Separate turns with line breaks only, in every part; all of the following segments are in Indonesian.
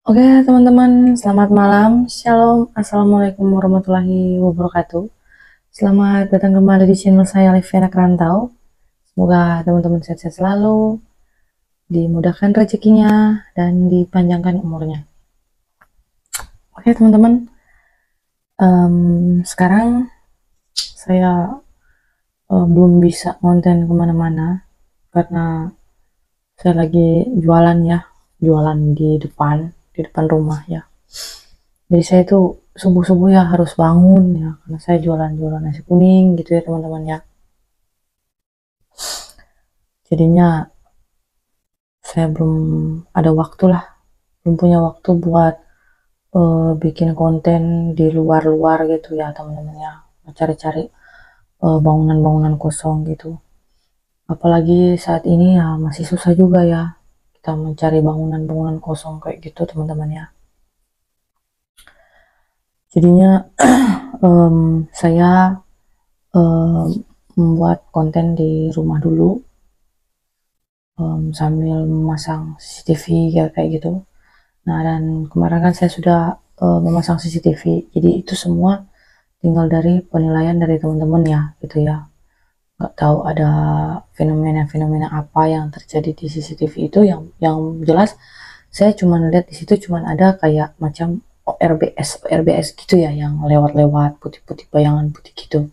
Oke, teman-teman, selamat malam. Shalom, assalamualaikum warahmatullahi wabarakatuh. Selamat datang kembali di channel saya, Liviana Kerantau. Semoga teman-teman sehat-sehat selalu, dimudahkan rezekinya, dan dipanjangkan umurnya. Oke, teman-teman, sekarang saya belum bisa konten kemana-mana karena saya lagi jualan ya, jualan di depan rumah ya. Jadi saya tuh subuh-subuh ya harus bangun ya, karena saya jualan-jualan nasi kuning gitu ya teman-teman ya. Jadinya saya belum ada waktu lah, belum punya waktu buat bikin konten di luar-luar gitu ya teman-teman ya. Cari-cari bangunan-bangunan kosong gitu. Apalagi saat ini ya masih susah juga ya kita mencari bangunan-bangunan kosong kayak gitu teman-teman ya. Jadinya saya membuat konten di rumah dulu, sambil memasang CCTV kayak gitu. Nah, dan kemarin kan saya sudah memasang CCTV, jadi itu semua tinggal dari penilaian dari teman-teman ya gitu ya. Nggak tahu ada fenomena-fenomena apa yang terjadi di CCTV itu, yang jelas saya cuma lihat di situ cuma ada kayak macam ORBS gitu ya, yang lewat-lewat putih-putih, bayangan putih gitu.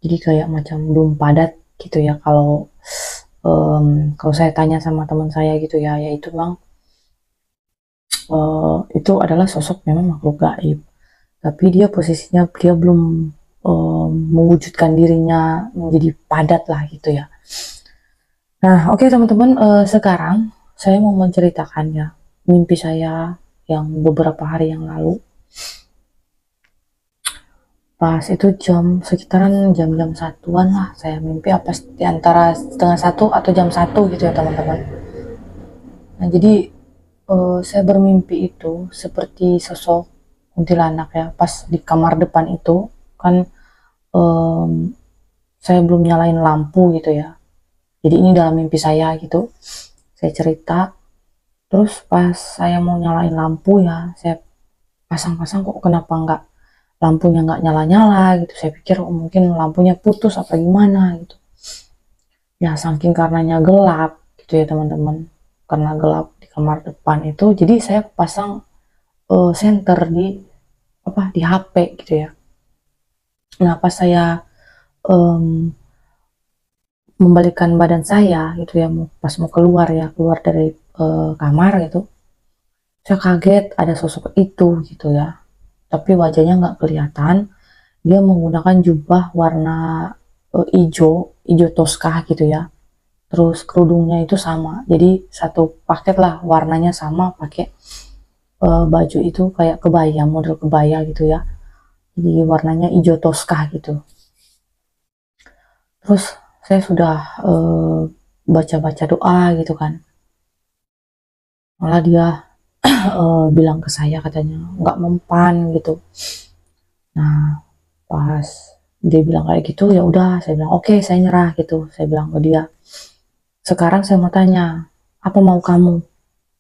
Jadi kayak macam belum padat gitu ya. Kalau saya tanya sama teman saya gitu ya, yaitu bang, itu adalah sosok memang makhluk gaib, tapi dia posisinya dia belum mewujudkan dirinya menjadi padat lah gitu ya. Nah, oke teman-teman, sekarang saya mau menceritakan ya mimpi saya yang beberapa hari yang lalu. Pas itu sekitaran jam-jam satuan lah, saya mimpi apa di antara setengah satu atau jam satu gitu ya teman-teman. Nah, jadi saya bermimpi itu seperti sosok kuntilanak ya. Pas di kamar depan itu kan, um, saya belum nyalain lampu gitu ya. Jadi ini dalam mimpi saya gitu. Saya cerita, terus pas saya mau nyalain lampu ya, saya pasang-pasang kok kenapa nggak, lampunya nggak nyala-nyala gitu. Saya pikir mungkin lampunya putus apa gimana gitu. Ya saking karenanya gelap gitu ya teman-teman. Karena gelap di kamar depan itu, jadi saya pasang senter di HP gitu ya. Nah, pas saya um, membalikkan badan saya gitu ya, pas mau keluar ya, keluar dari kamar gitu, saya kaget ada sosok itu gitu ya. Tapi wajahnya nggak kelihatan. Dia menggunakan jubah warna hijau, hijau toska gitu ya. Terus kerudungnya itu sama. Jadi satu paket lah, warnanya sama, pakai baju itu kayak kebaya, model kebaya gitu ya. Jadi warnanya hijau toska gitu. Terus saya sudah baca-baca doa gitu kan. Malah dia bilang ke saya, katanya nggak mempan gitu. Nah, pas dia bilang kayak gitu, ya udah saya bilang oke, saya nyerah gitu. Saya bilang ke dia, sekarang saya mau tanya, apa mau kamu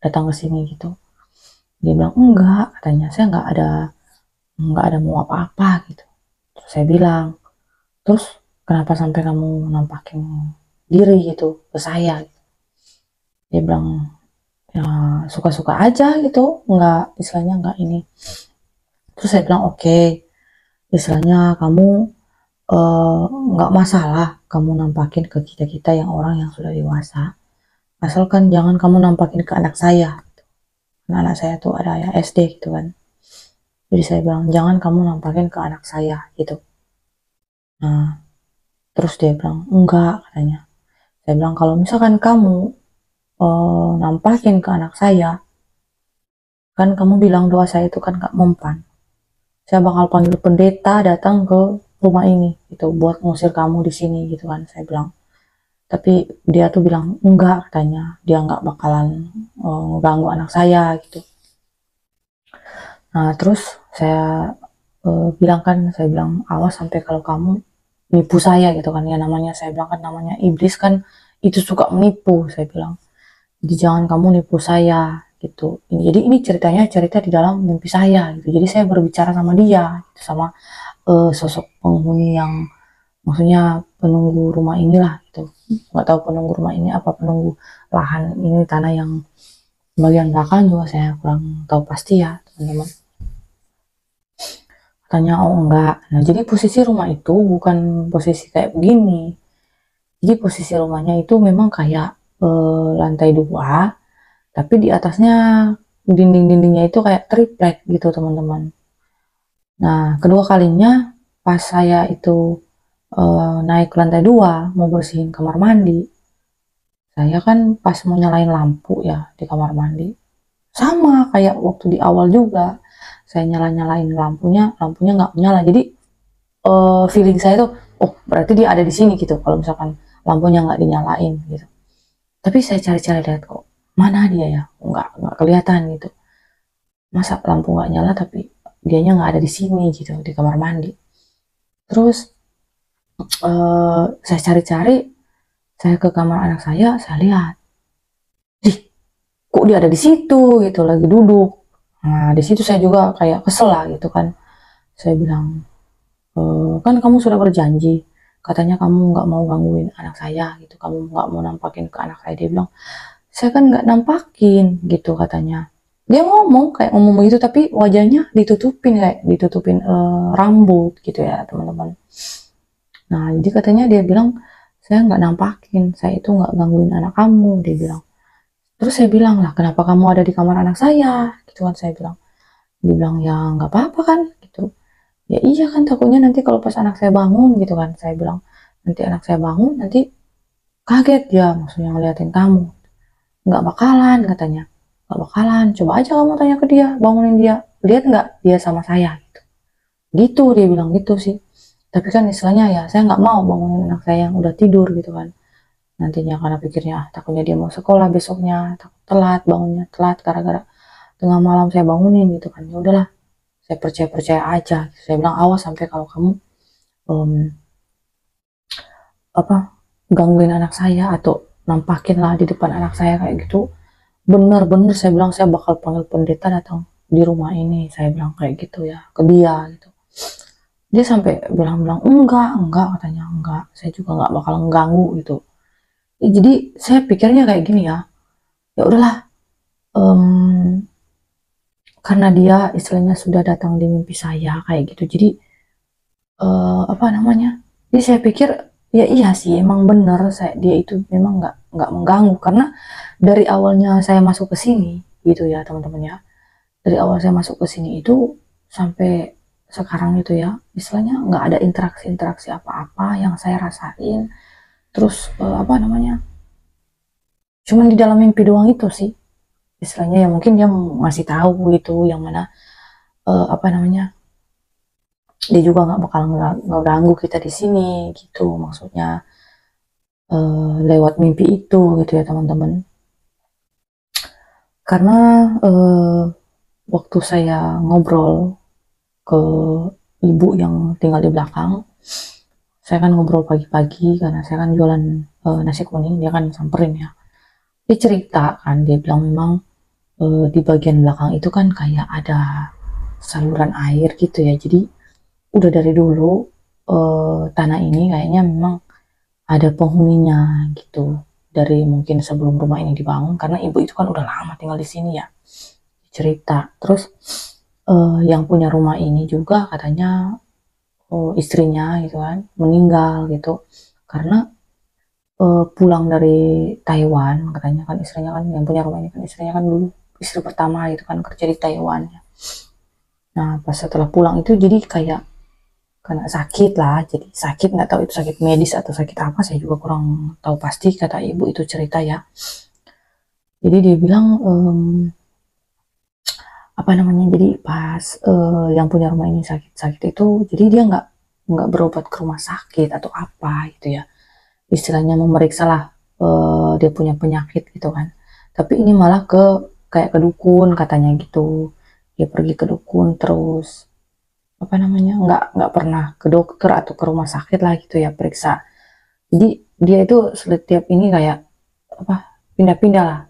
datang ke sini gitu. Dia bilang enggak, katanya saya nggak ada mau apa-apa gitu. Terus saya bilang, terus kenapa sampai kamu nampakin diri gitu ke saya? Dia bilang ya suka-suka aja gitu, nggak, istilahnya nggak ini. Terus saya bilang oke, istilahnya kamu eh, nggak masalah kamu nampakin ke kita-kita yang orang yang sudah dewasa, asalkan jangan kamu nampakin ke anak saya. Nah, anak saya tuh ada yang SD gitu kan. Jadi saya bilang jangan kamu nampakin ke anak saya gitu. Nah, terus dia bilang enggak, katanya. Saya bilang kalau misalkan kamu nampakin ke anak saya, kan kamu bilang doa saya itu kan gak mempan, saya bakal panggil pendeta datang ke rumah ini gitu buat ngusir kamu di sini gitu kan, saya bilang. Tapi dia tuh bilang enggak, katanya dia nggak bakalan ganggu anak saya gitu. Nah, terus saya bilang kan, saya bilang awas sampai kalau kamu nipu saya gitu kan ya, namanya saya bilang kan namanya iblis kan itu suka menipu, saya bilang. Jadi jangan kamu nipu saya. gitu. Jadi ini ceritanya cerita di dalam mimpi saya gitu. Jadi saya berbicara sama dia gitu, sama sosok penghuni yang maksudnya penunggu rumah inilah gitu. Nggak tahu penunggu rumah ini apa penunggu lahan ini, tanah yang bagian belakang juga saya kurang tahu pasti ya teman-teman. Katanya oh enggak. Nah jadi posisi rumah itu bukan posisi kayak begini. Jadi posisi rumahnya itu memang kayak lantai 2, tapi di atasnya dinding-dindingnya itu kayak triplek gitu teman-teman. Nah kedua kalinya pas saya itu naik ke lantai 2 mau bersihin kamar mandi, saya kan pas mau nyalain lampu ya di kamar mandi, sama kayak waktu di awal juga, saya nyalain lampunya, lampunya nggak nyala. Jadi feeling saya tuh, oh berarti dia ada di sini gitu kalau misalkan lampunya nggak dinyalain gitu. Tapi saya cari-cari lihat kok mana dia ya, nggak kelihatan gitu. Masa lampu nggak nyala tapi dianya nggak ada di sini gitu di kamar mandi. Terus saya cari-cari, saya ke kamar anak saya lihat, ih kok dia ada di situ gitu lagi duduk. Nah di situ saya juga kayak kesel lah gitu kan. Saya bilang, kan kamu sudah berjanji, katanya kamu nggak mau gangguin anak saya gitu, kamu nggak mau nampakin ke anak saya. Dia bilang, saya kan nggak nampakin gitu katanya. Dia ngomong kayak ngomong begitu tapi wajahnya ditutupin, kayak ditutupin rambut gitu ya teman-teman. Nah jadi katanya dia bilang saya nggak nampakin, saya itu nggak gangguin anak kamu, dia bilang. Terus saya bilang lah kenapa kamu ada di kamar anak saya gitu kan, saya bilang. Dia bilang ya nggak apa-apa kan gitu. Ya iya kan takutnya nanti kalau pas anak saya bangun gitu kan, saya bilang nanti anak saya bangun nanti kaget dia maksudnya ngeliatin kamu. Nggak bakalan katanya, nggak bakalan, coba aja kamu tanya ke dia, bangunin dia, lihat nggak dia sama saya gitu. Gitu dia bilang gitu sih. Tapi kan istilahnya ya saya nggak mau bangunin anak saya yang udah tidur gitu kan nantinya, karena pikirnya takutnya dia mau sekolah besoknya, takut telat bangunnya, telat gara-gara tengah malam saya bangunin gitu kan. Ya udahlah, saya percaya aja, saya bilang awas sampai kalau kamu um, apa gangguin anak saya atau nampakin lah di depan anak saya kayak gitu, bener-bener saya bilang saya bakal panggil pendeta datang di rumah ini, saya bilang kayak gitu ya ke dia gitu. Dia sampai bilang-bilang enggak katanya, enggak, saya juga nggak bakal mengganggu gitu. Jadi saya pikirnya kayak gini ya, ya udahlah, um, karena dia istilahnya sudah datang di mimpi saya kayak gitu, jadi apa namanya, jadi saya pikir ya iya sih emang bener, dia itu memang nggak mengganggu, karena dari awalnya saya masuk ke sini gitu ya teman-teman ya, dari awal saya masuk ke sini itu sampai sekarang itu ya istilahnya nggak ada interaksi apa-apa yang saya rasain. Terus apa namanya, cuman di dalam mimpi doang itu sih istilahnya ya, mungkin dia masih tahu gitu yang mana apa namanya, dia juga nggak bakal ngeganggu kita di sini gitu maksudnya, lewat mimpi itu gitu ya teman-teman. Karena waktu saya ngobrol ke ibu yang tinggal di belakang, saya kan ngobrol pagi-pagi karena saya kan jualan nasi kuning, dia kan samperin ya, dia cerita kan, dia bilang memang di bagian belakang itu kan kayak ada saluran air gitu ya, jadi udah dari dulu tanah ini kayaknya memang ada penghuninya gitu, dari mungkin sebelum rumah ini dibangun, karena ibu itu kan udah lama tinggal di sini ya, cerita. Terus yang punya rumah ini juga katanya istrinya gitu kan meninggal gitu, karena pulang dari Taiwan katanya kan, istrinya kan yang punya rumah ini kan istrinya kan dulu istri pertama gitu kan kerja di Taiwan. Nah pas setelah pulang itu jadi kayak kena sakit lah, jadi sakit, nggak tahu itu sakit medis atau sakit apa, saya juga kurang tahu pasti, kata ibu itu cerita ya. Jadi dia bilang apa namanya, jadi pas yang punya rumah ini sakit-sakit itu, jadi dia nggak berobat ke rumah sakit atau apa gitu ya, istilahnya memeriksa lah dia punya penyakit gitu kan, tapi ini malah ke kayak ke dukun katanya gitu, dia pergi ke dukun terus apa namanya, nggak pernah ke dokter atau ke rumah sakit lah gitu ya periksa. Jadi dia itu setiap ini kayak apa pindah-pindah lah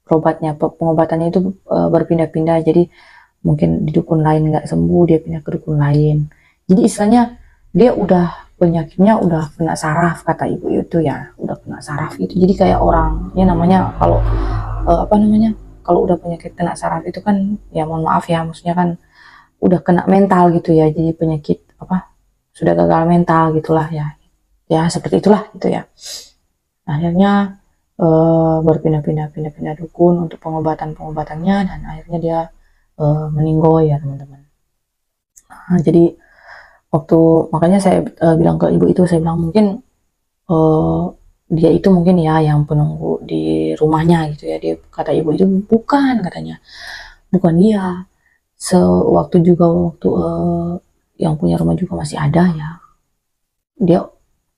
pengobatannya itu berpindah-pindah. Jadi mungkin di dukun lain nggak sembuh, dia pindah ke dukun lain. Jadi istilahnya dia udah penyakitnya udah kena saraf, kata ibu itu ya, udah kena saraf itu. Jadi kayak orang ya, namanya kalau apa namanya, kalau udah penyakit kena saraf itu kan ya, mohon maaf ya, maksudnya kan udah kena mental gitu ya, jadi penyakit apa, sudah gagal mental gitulah ya, ya seperti itulah gitu ya. Akhirnya berpindah-pindah dukun untuk pengobatan-pengobatannya, dan akhirnya dia meninggoy ya teman-teman. Nah, jadi waktu makanya saya bilang ke ibu itu, saya bilang mungkin dia itu mungkin ya yang penunggu di rumahnya gitu ya. Dia, kata ibu itu, bukan, katanya bukan dia. Sewaktu juga waktu yang punya rumah juga masih ada ya, dia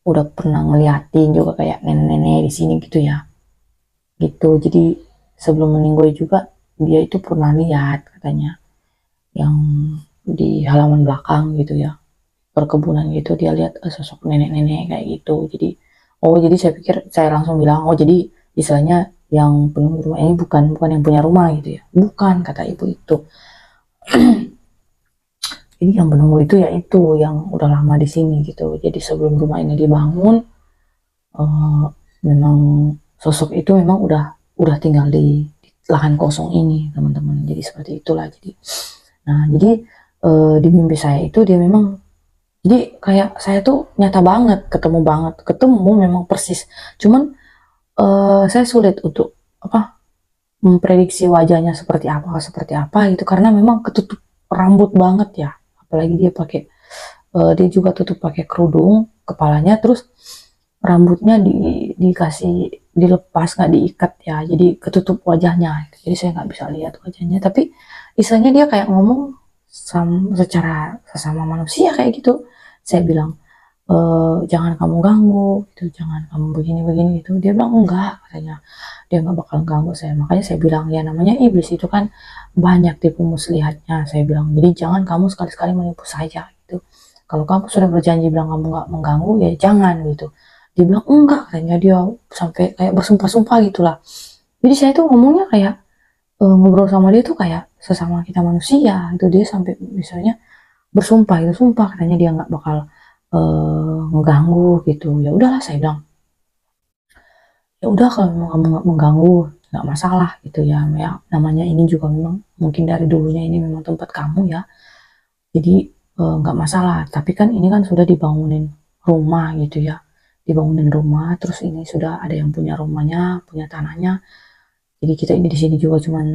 udah pernah ngeliatin juga kayak nenek-nenek di sini gitu ya, gitu. Jadi sebelum meninggal juga dia itu pernah lihat katanya, yang di halaman belakang gitu ya, perkebunan gitu, dia lihat sosok nenek-nenek kayak gitu. Jadi jadi saya pikir, saya langsung bilang, oh jadi istilahnya yang penunggu rumah ini bukan yang punya rumah gitu ya. Bukan, kata ibu itu. Jadi yang penunggu itu ya itu yang udah lama di sini gitu. Jadi sebelum rumah ini dibangun, memang sosok itu memang udah tinggal di lahan kosong ini teman-teman. Jadi seperti itulah. Jadi nah, jadi di mimpi saya itu dia memang, jadi kayak saya tuh nyata banget, ketemu memang persis. Cuman saya sulit untuk apa, memprediksi wajahnya seperti apa itu, karena memang ketutup rambut banget ya. Apalagi dia pakai dia juga tutup pakai kerudung kepalanya, terus rambutnya dikasih dilepas, nggak diikat ya, jadi ketutup wajahnya. Jadi saya nggak bisa lihat wajahnya, tapi istilahnya dia kayak ngomong secara sesama manusia kayak gitu. Saya bilang, jangan kamu ganggu gitu, jangan kamu begini gitu. Dia bilang enggak, katanya dia nggak bakal ganggu saya. Makanya saya bilang, ya namanya iblis itu kan banyak tipu muslihatnya, saya bilang. Jadi jangan kamu sekali-sekali menipu saya gitu. Kalau kamu sudah berjanji bilang kamu nggak mengganggu, ya jangan gitu. Dia bilang enggak, katanya. Dia sampai kayak bersumpah-sumpah gitulah. Jadi saya tuh ngomongnya kayak ngobrol sama dia tuh kayak sesama kita manusia itu. Dia sampai misalnya bersumpah itu, sumpah katanya dia nggak bakal mengganggu gitu. Ya udahlah, saya bilang, ya udah kalau memang kamu nggak mengganggu, nggak masalah gitu ya. Ya namanya ini juga memang mungkin dari dulunya ini memang tempat kamu ya, jadi nggak masalah. Tapi kan ini kan sudah dibangunin rumah gitu ya, dibangunin rumah, terus ini sudah ada yang punya rumahnya, punya tanahnya. Jadi kita ini di sini juga cuman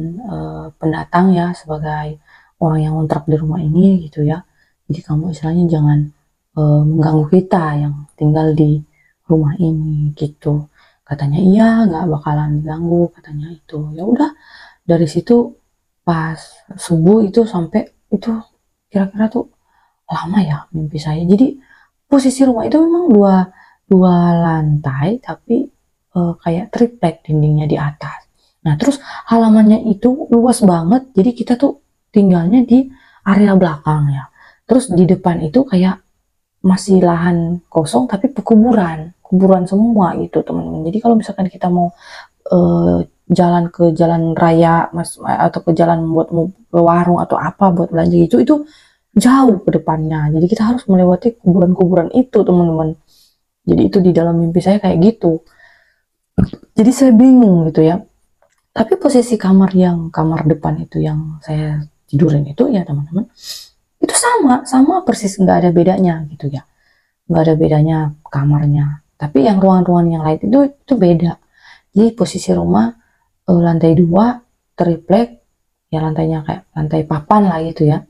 pendatang ya, sebagai orang yang ngontrak di rumah ini gitu ya. Jadi kamu istilahnya jangan mengganggu kita yang tinggal di rumah ini gitu. Katanya iya, nggak bakalan diganggu, katanya itu. Ya udah, dari situ pas subuh itu sampai itu kira-kira tuh lama ya mimpi saya. Jadi posisi rumah itu memang dua dua lantai, tapi kayak triplek dindingnya di atas. Nah terus halamannya itu luas banget, jadi kita tuh tinggalnya di area belakang ya. Terus di depan itu kayak masih lahan kosong, tapi kuburan semua gitu teman-teman. Jadi kalau misalkan kita mau jalan ke jalan raya atau ke jalan buat ke warung atau apa buat belanja itu jauh ke depannya. Jadi kita harus melewati kuburan-kuburan itu teman-teman. Jadi itu di dalam mimpi saya kayak gitu. Jadi saya bingung gitu ya. Tapi posisi kamar depan itu yang saya tidurin itu ya teman-teman, itu sama persis, nggak ada bedanya gitu ya, nggak ada bedanya kamarnya. Tapi yang ruangan-ruangan yang lain itu beda. Jadi posisi rumah lantai 2 triplek ya, lantainya kayak lantai papan lah gitu ya.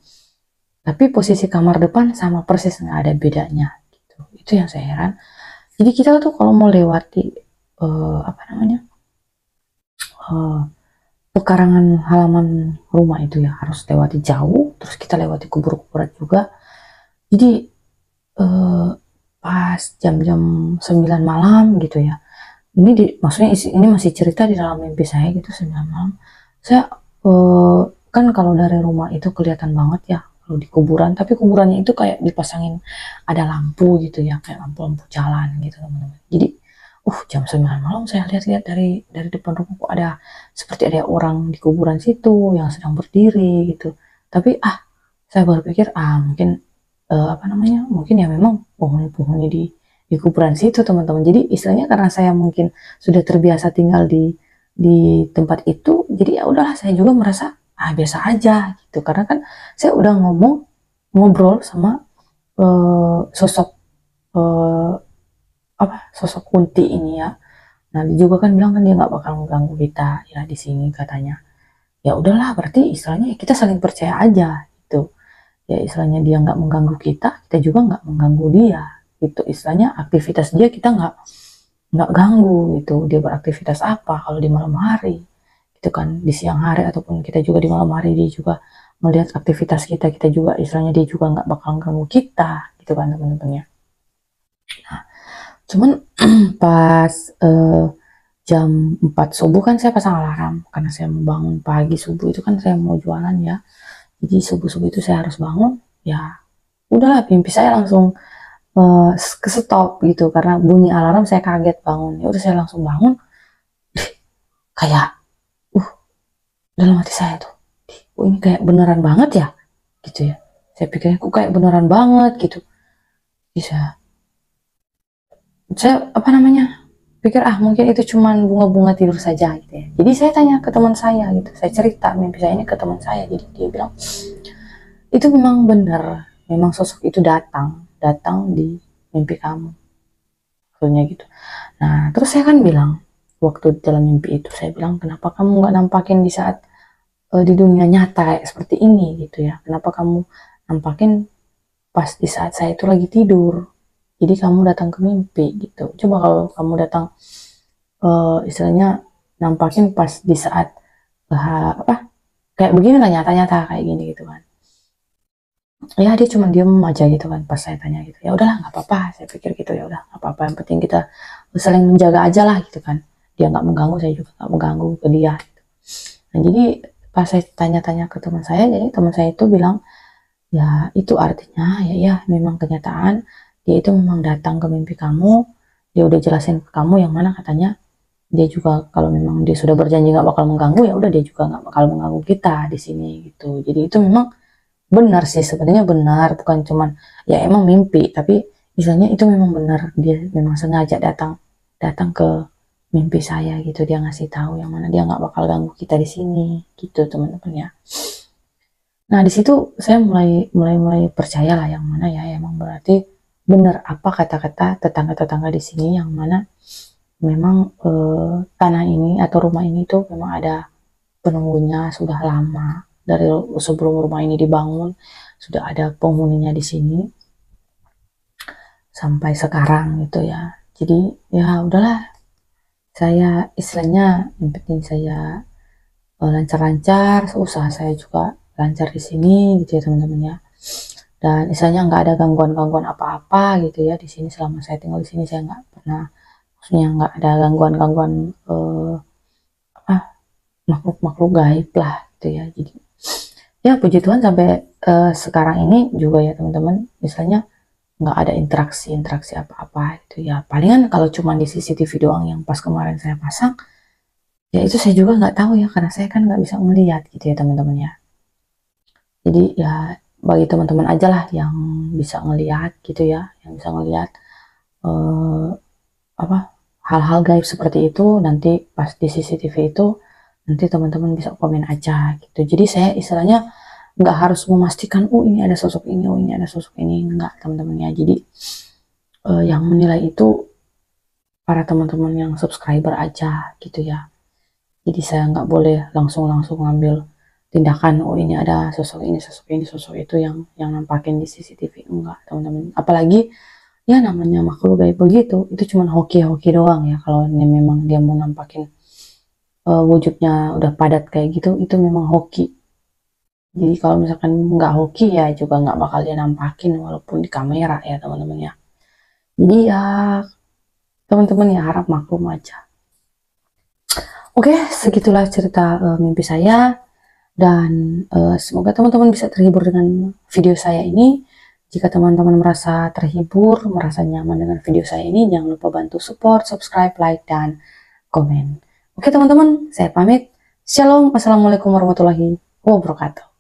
Tapi posisi kamar depan sama persis, nggak ada bedanya gitu. Itu yang saya heran. Jadi kita tuh kalau mau lewati apa namanya, pekarangan halaman rumah itu ya harus lewati jauh, terus kita lewati kubur-kuburan juga. Jadi pas jam-jam 9 malam gitu ya, ini maksudnya ini masih cerita di dalam mimpi saya gitu. 9 malam saya kan kalau dari rumah itu kelihatan banget ya kalau di kuburan, tapi kuburannya itu kayak dipasangin ada lampu gitu ya, kayak lampu-lampu jalan gitu teman-teman. Jadi jam 9 malam saya lihat-lihat dari depan rumah kok ada seperti ada orang di kuburan situ yang sedang berdiri gitu. Tapi saya berpikir mungkin apa namanya, mungkin ya memang penghuni-penghuni di kuburan situ teman-teman. Jadi istilahnya karena saya mungkin sudah terbiasa tinggal di tempat itu, jadi ya udahlah saya juga merasa biasa aja gitu, karena kan saya udah ngobrol sama sosok eh, sosok Kunti ini ya. Nah dia juga kan bilang kan dia nggak bakal mengganggu kita ya di sini katanya. Ya udahlah, berarti istilahnya ya kita saling percaya aja gitu. Ya istilahnya dia nggak mengganggu kita juga nggak mengganggu dia gitu. Istilahnya aktivitas dia kita nggak ganggu gitu. Dia beraktivitas apa kalau di malam hari gitu kan, di siang hari ataupun kita juga di malam hari, dia juga melihat aktivitas kita juga istilahnya dia juga nggak bakal ganggu kita gitu kan teman-teman ya. Nah, cuman pas jam 4 subuh kan saya pasang alarm karena saya mau bangun pagi. Subuh itu kan saya mau jualan ya, jadi subuh-subuh itu saya harus bangun. Ya udahlah, mimpi saya langsung ke stop gitu karena bunyi alarm, saya kaget bangun. Ya udah saya langsung bangun, kayak dalam hati saya tuh, ini kayak beneran banget ya gitu ya. Saya pikirnya kok kayak beneran banget gitu. Bisa saya apa namanya, pikir mungkin itu cuman bunga-bunga tidur saja gitu ya. Jadi saya tanya ke teman saya gitu, saya cerita mimpi saya ini ke teman saya. Jadi dia bilang itu memang benar, memang sosok itu datang di mimpi kamu, maksudnya gitu. Nah terus saya kan bilang waktu dalam mimpi itu, saya bilang kenapa kamu nggak nampakin di saat di dunia nyata kayak seperti ini gitu ya, kenapa kamu nampakin pas di saat saya itu lagi tidur. Jadi kamu datang ke mimpi gitu. Coba kalau kamu datang istilahnya nampakin pas di saat kayak begini lah, nyata-nyata kayak gini gitu kan. Ya dia cuma diem aja gitu kan pas saya tanya gitu. Ya udahlah nggak apa-apa, saya pikir gitu, ya udah nggak apa-apa, yang penting kita saling menjaga aja lah gitu kan. Dia nggak mengganggu, saya juga nggak mengganggu ke dia gitu. Nah jadi pas saya tanya-tanya ke teman saya, jadi teman saya itu bilang ya itu artinya ya memang kenyataan dia itu memang datang ke mimpi kamu. Dia udah jelasin ke kamu yang mana katanya dia juga kalau memang dia sudah berjanji nggak bakal mengganggu, ya udah dia juga nggak bakal mengganggu kita di sini gitu. Jadi itu memang benar sih, sebenarnya benar, bukan cuman ya emang mimpi, tapi misalnya itu memang benar, dia memang sengaja datang datang ke mimpi saya gitu. Dia ngasih tahu yang mana dia nggak bakal ganggu kita di sini gitu teman-teman ya. Nah di situ saya mulai percaya lah yang mana ya emang berarti benar apa kata-kata tetangga-tetangga di sini, yang mana memang tanah ini atau rumah ini tuh memang ada penunggunya sudah lama. Dari sebelum rumah ini dibangun sudah ada penghuninya di sini sampai sekarang gitu ya. Jadi ya udahlah, saya istilahnya yang penting saya lancar-lancar, usaha saya juga lancar di sini gitu ya teman-teman ya. Dan istilahnya nggak ada gangguan-gangguan apa-apa gitu ya di sini. Selama saya tinggal di sini saya nggak pernah, maksudnya nggak ada gangguan-gangguan makhluk-makhluk gaib lah gitu ya. Jadi ya puji Tuhan sampai sekarang ini juga ya teman-teman, misalnya nggak ada interaksi apa-apa gitu ya. Palingan kalau cuma di CCTV doang yang pas kemarin saya pasang, ya itu saya juga nggak tahu ya, karena saya kan nggak bisa melihat gitu ya teman-teman ya. Jadi ya bagi teman-teman aja lah yang bisa ngelihat gitu ya, yang bisa ngelihat eh, apa hal-hal gaib seperti itu. Nanti pas di CCTV itu nanti teman-teman bisa komen aja gitu. Jadi saya istilahnya nggak harus memastikan ini ada sosok ini, ini ada sosok ini, enggak teman-teman ya. Jadi yang menilai itu para teman-teman yang subscriber aja gitu ya. Jadi saya nggak boleh langsung ngambil tindakan, ini ada sosok ini, sosok ini, sosok itu yang nampakin di CCTV, enggak teman-teman. Apalagi ya namanya makhluk gaib begitu, itu cuma hoki-hoki doang ya. Kalau ini memang dia mau nampakin wujudnya udah padat kayak gitu, itu memang hoki. Jadi kalau misalkan nggak hoki ya juga nggak bakal dia nampakin walaupun di kamera ya teman-teman ya. Jadi ya teman-teman ya harap maklum aja. Oke, segitulah cerita mimpi saya, dan semoga teman-teman bisa terhibur dengan video saya ini. Jika teman-teman merasa terhibur, merasa nyaman dengan video saya ini, jangan lupa bantu support, subscribe, like, dan komen. Oke teman-teman, saya pamit. Shalom, wassalamualaikum warahmatullahi wabarakatuh.